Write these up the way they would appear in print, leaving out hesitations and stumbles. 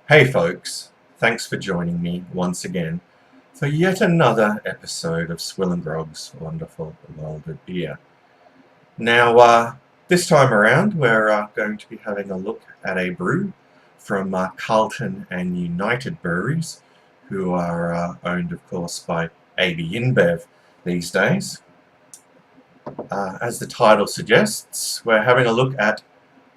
Hey folks, thanks for joining me once again for yet another episode of SwillinGrog's wonderful world of beer. Now, this time around we're going to be having a look at a brew from Carlton and United Breweries, who are owned of course by AB InBev these days. As the title suggests, we're having a look at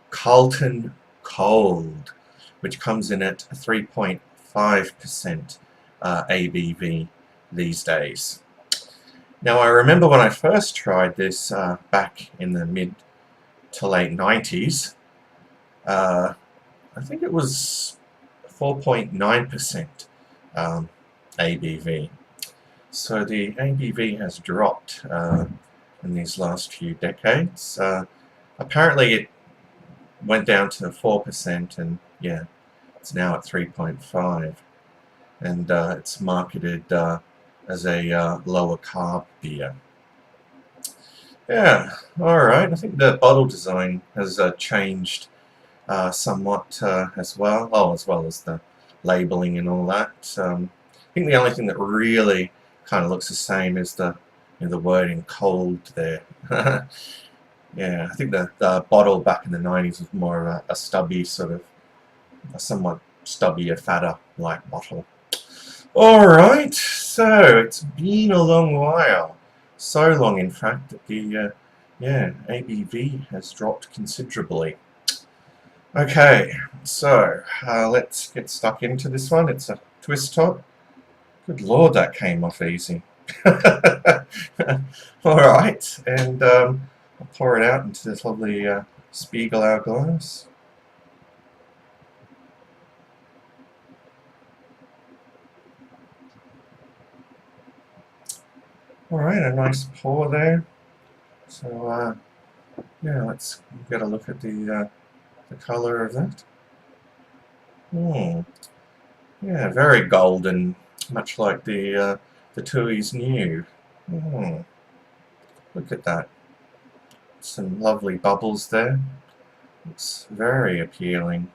Carlton Cold, which comes in at 3.5% ABV these days. Now, I remember when I first tried this back in the mid to late 90s, I think it was 4.9% ABV. So the ABV has dropped in these last few decades. Apparently it went down to 4%, and yeah, it's now at 3.5, and it's marketed as a lower carb beer. Yeah, alright, I think the bottle design has changed somewhat as well, as well as the labeling and all that. I think the only thing that really kind of looks the same is the wording cold there. Yeah, I think the bottle back in the 90s was more of a stubby, sort of a somewhat stubbier, fatter like bottle. Alright, so it's been a long while. So long, in fact, that the ABV has dropped considerably. Okay, so let's get stuck into this one. It's a twist top. Good lord, that came off easy. Alright, and I'll pour it out into this lovely Spiegelau glass. Alright, a nice pour there. So, yeah, let's get a look at the colour of that. Yeah, very golden, much like the Tui's new. Look at that. Some lovely bubbles there. It's very appealing.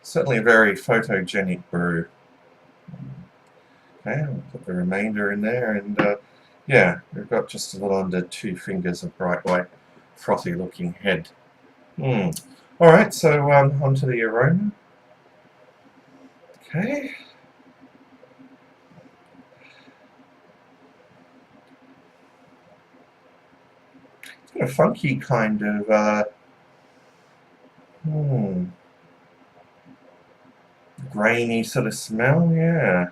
Certainly a very photogenic brew. Okay, I'll put the remainder in there, and yeah, we've got just a little under 2 fingers of bright white, frothy looking head. Alright, so onto the aroma. Okay. It's got a funky kind of grainy sort of smell, yeah.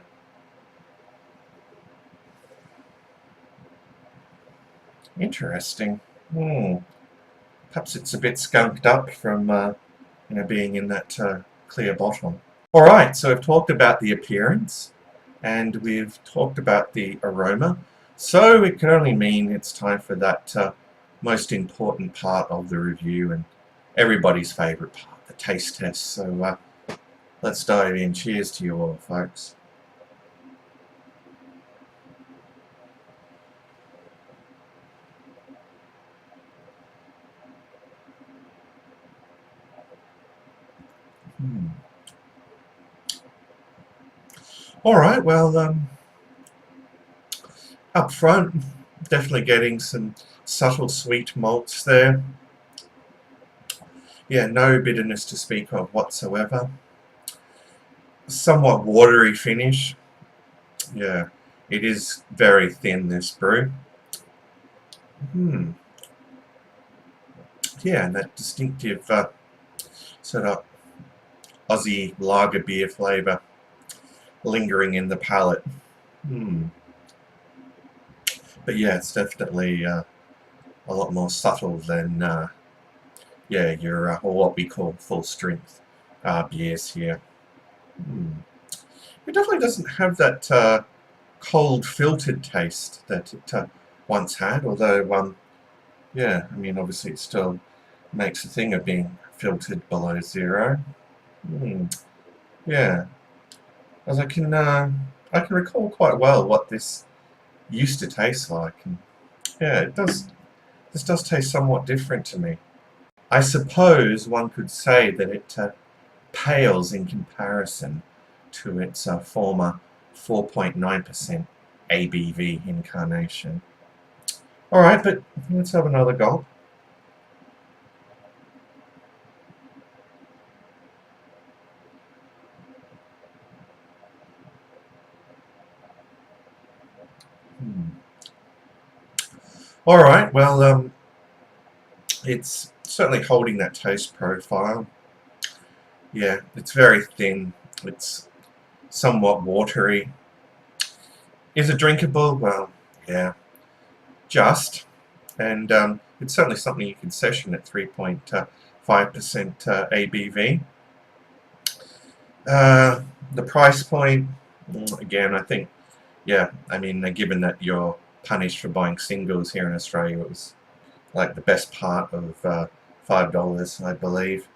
Interesting. Perhaps it's a bit skunked up from being in that clear bottle. Alright, so we've talked about the appearance and we've talked about the aroma, so it can only mean it's time for that most important part of the review and everybody's favourite part, the taste test. So let's dive in. Cheers to you all, folks. Alright, well, up front, definitely getting some subtle sweet malts there. Yeah, no bitterness to speak of whatsoever. Somewhat watery finish. Yeah, it is very thin, this brew. Yeah, and that distinctive sort of Aussie lager beer flavour lingering in the palate. But yeah, it's definitely a lot more subtle than your what we call full strength beers here. It definitely doesn't have that cold filtered taste that it once had, although yeah, I mean obviously it still makes a thing of being filtered below zero. Yeah, as I can recall quite well what this used to taste like, and yeah, this does taste somewhat different to me. I suppose one could say that it pales in comparison to its former 4.9% ABV incarnation. Alright, but let's have another gulp. Alright, well, it's certainly holding that taste profile. Yeah, it's very thin. It's somewhat watery. Is it drinkable? Well, yeah, just. And it's certainly something you can session at 3.5% ABV. The price point, again, I think, yeah, I mean, given that you're punished for buying singles here in Australia, it was like the best part of $5, I believe.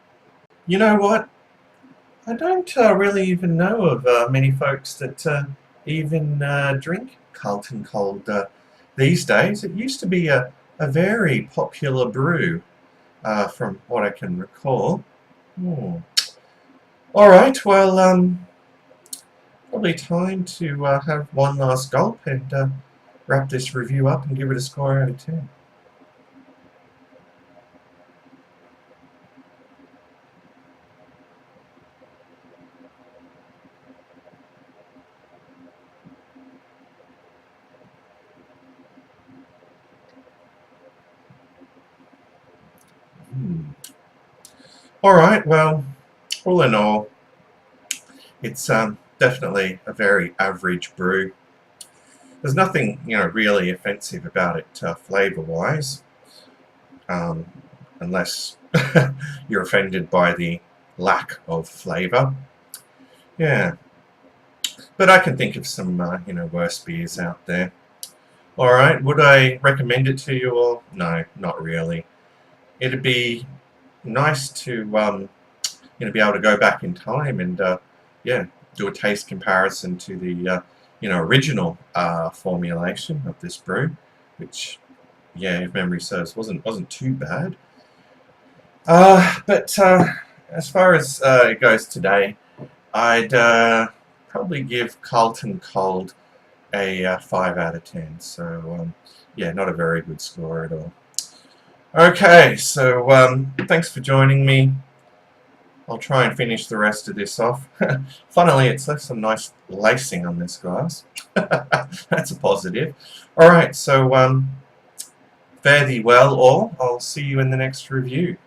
You know what? I don't really even know of many folks that even drink Carlton Cold these days. It used to be a very popular brew, from what I can recall. Alright, well, probably time to have one last gulp and wrap this review up and give it a score out of 10. Alright, well, all in all, it's definitely a very average brew. There's nothing, really offensive about it flavour-wise, unless you're offended by the lack of flavour. Yeah, but I can think of some, worse beers out there. Alright, would I recommend it to you all? No, not really. It'd be nice to, be able to go back in time and, yeah, do a taste comparison to the, original formulation of this brew, which, yeah, if memory serves, wasn't too bad. But as far as it goes today, I'd probably give Carlton Cold a 5 out of 10. So, yeah, not a very good score at all. Okay, so thanks for joining me. I'll try and finish the rest of this off. Funnily, it's left some nice lacing on this glass. That's a positive. Alright, so fare thee well all. I'll see you in the next review.